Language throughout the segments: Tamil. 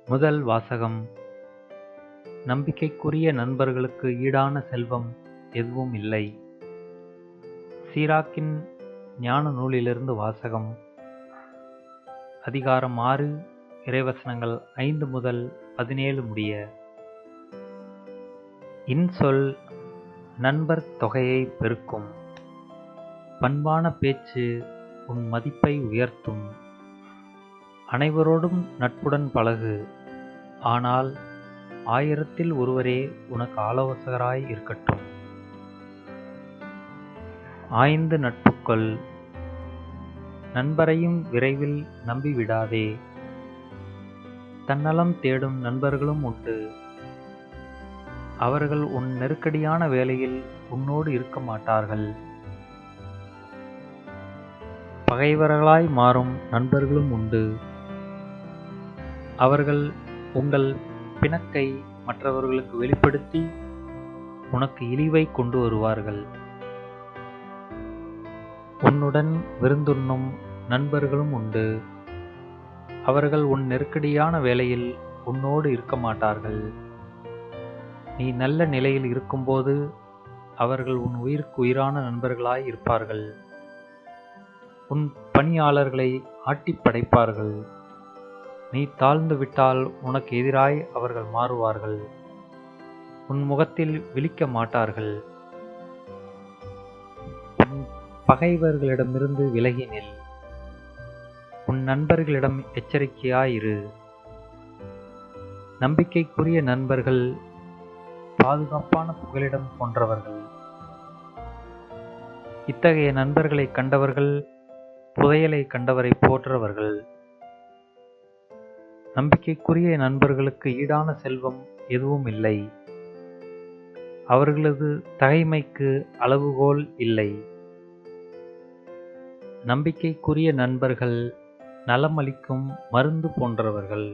முதல் வாசகம். நம்பிக்கைக்குரிய நண்பர்களுக்கு ஈடான செல்வம் எதுவும் இல்லை. சீராக்கின் ஞான நூலிலிருந்து வாசகம். அதிகாரம் 6, இறைவசனங்கள் 5 முதல் 17 முடிய. இன்சொல் நண்பர் தொகையை பெருக்கும். பண்பான பேச்சு உன் மதிப்பை உயர்த்தும். அனைவரோடும் நட்புடன் பழகு. ஆனால் 1000-ல் ஒருவரே உனக்கு ஆலோசகராய் இருக்கட்டும். ஆய்ந்து நட்புக்கொள். நண்பரையும் விரைவில் நம்பிவிடாதே. தன்னலம் தேடும் நண்பர்களும் உண்டு. அவர்கள் உன் நெருக்கடியான வேளையில் உன்னோடு இருக்க மாட்டார்கள். பகைவர்களாய் மாறும் நண்பர்களும் உண்டு. அவர்கள் உங்கள் பிணக்கை மற்றவர்களுக்கு வெளிப்படுத்தி உனக்கு இழிவை கொண்டு வருவார்கள். உன்னுடன் விருந்துண்ணும் நண்பர்களும் உண்டு. அவர்கள் உன் நெருக்கடியான வேளையில் உன்னோடு இருக்க மாட்டார்கள். நீ நல்ல நிலையில் இருக்கும்போது அவர்கள் உன் உயிருக்கு உயிரான நண்பர்களாய் இருப்பார்கள். உன் பணியாளர்களை ஆட்டிப் படைப்பார்கள். நீ தாழ்ந்து விட்டால் உனக்கு எதிராய் அவர்கள் மாறுவார்கள். உன் முகத்தில் விழிக்க மாட்டார்கள். உன் பகைவர்களிடமிருந்து விலகி நில். உன் நண்பர்களிடம் எச்சரிக்கையாயிரு. நம்பிக்கைக்குரிய நண்பர்கள் பாதுகாப்பான புகலிடம் போன்றவர்கள். இத்தகைய நண்பர்களை கண்டவர்கள் புதையலை கண்டவரை போன்றவர்கள். நம்பிக்கைக்குரிய நண்பர்களுக்கு ஈடான செல்வம் எதுவும் இல்லை. அவர்களது தகைமைக்கு அளவுகோல் இல்லை. நம்பிக்கைக்குரிய நண்பர்கள் நலமளிக்கும் மருந்து போன்றவர்கள்.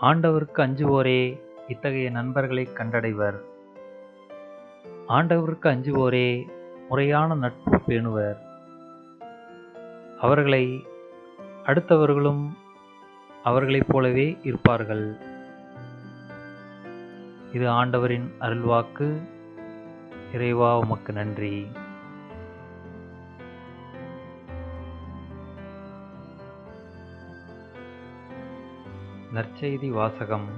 ஆண்டவருக்கு அஞ்சுவோரே இத்தகைய நண்பர்களை கண்டடைவர். ஆண்டவருக்கு அஞ்சுவோரே முறையான நட்பு பேணுவர். அவர்களை அடுத்தவர்களும் அவர்களைப் போலவே இருப்பார்கள். இது ஆண்டவரின் அருள்வாக்கு. இறைவா, உமக்கு நன்றி. நற்செய்தி வாசகம்.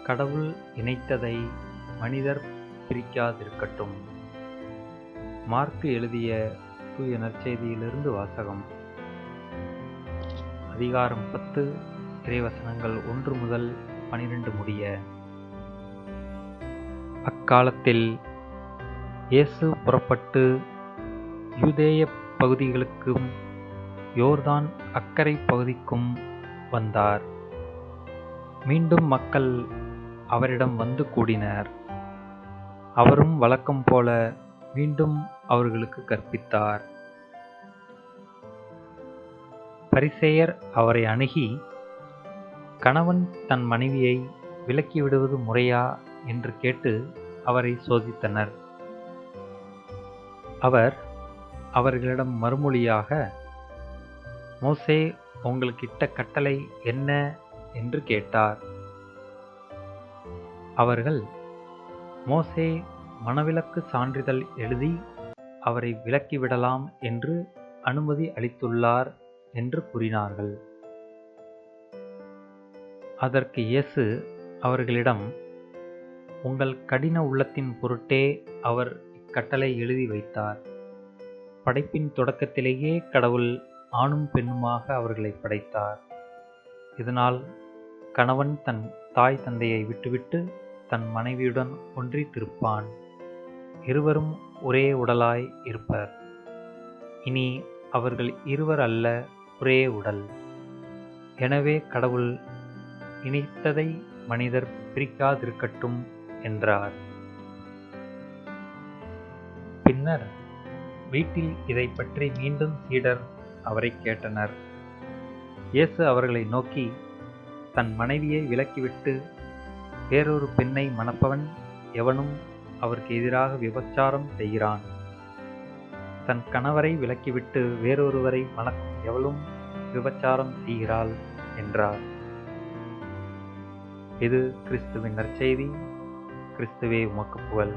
கடவுள் இணைத்ததை மனிதர் பிரிக்காதிருக்கட்டும். மார்க்கு எழுதிய தூய நற்செய்தியிலிருந்து வாசகம். அதிகாரம் 10, இறைவசனங்கள் 1 முதல் 12 முடிய. அக்காலத்தில் இயேசு புறப்பட்டு யூதேய பகுதிகளுக்கும் யோர்தான் அக்கரை பகுதிக்கும் வந்தார். மீண்டும் மக்கள் அவரிடம் வந்து கூடினர். அவரும் வழக்கம் போல மீண்டும் அவர்களுக்கு கற்பித்தார். பரிசேயர் அவரை அணுகி, கணவன் தன் மனைவியை விலக்கிவிடுவது முறையா என்று கேட்டு அவரை சோதித்தனர். அவர் அவர்களிடம் மறுமொழியாக, மோசே உங்களுக்கு இட்ட கட்டளை என்ன என்று கேட்டார். அவர்கள், மோசே மணவிலக்கு சான்றிதழ் எழுதி அவரை விலக்கிவிடலாம் என்று அனுமதி அளித்துள்ளார் என்று கூறினார்கள். அதற்கு இயேசு அவர்களிடம், உங்கள் கடின உள்ளத்தின் பொருட்டே அவர் இக்கட்டளை எழுதி வைத்தார். படைப்பின் தொடக்கத்திலேயே கடவுள் ஆணும் பெண்ணுமாக அவர்களை படைத்தார். இதனால் கணவன் தன் தாய் தந்தையை விட்டுவிட்டு தன் மனைவியுடன் ஒன்றித்திருப்பான். இருவரும் ஒரே உடலாய் இருப்பர். இனி அவர்கள் இருவர் அல்ல, ஒரே உடல். எனவே கடவுள் இணைத்ததை மனிதர் பிரிக்காதிருக்கட்டும் என்றார். பின்னர் வீட்டில் இதை பற்றி மீண்டும் சீடர் அவரை கேட்டனர். இயேசு அவர்களை நோக்கி, தன் மனைவியை விலக்கிவிட்டு வேறொரு பெண்ணை மணப்பவன் எவனும் அவருக்கு எதிராக விபச்சாரம் செய்கிறான். தன் கணவரை விலக்கிவிட்டு வேறொருவரை மணக்கும் எவளும் விபச்சாரம் செய்கிறாள் என்றார். இது கிறிஸ்துவின் நற்செய்தி. கிறிஸ்துவே உமக்கு புகழ்.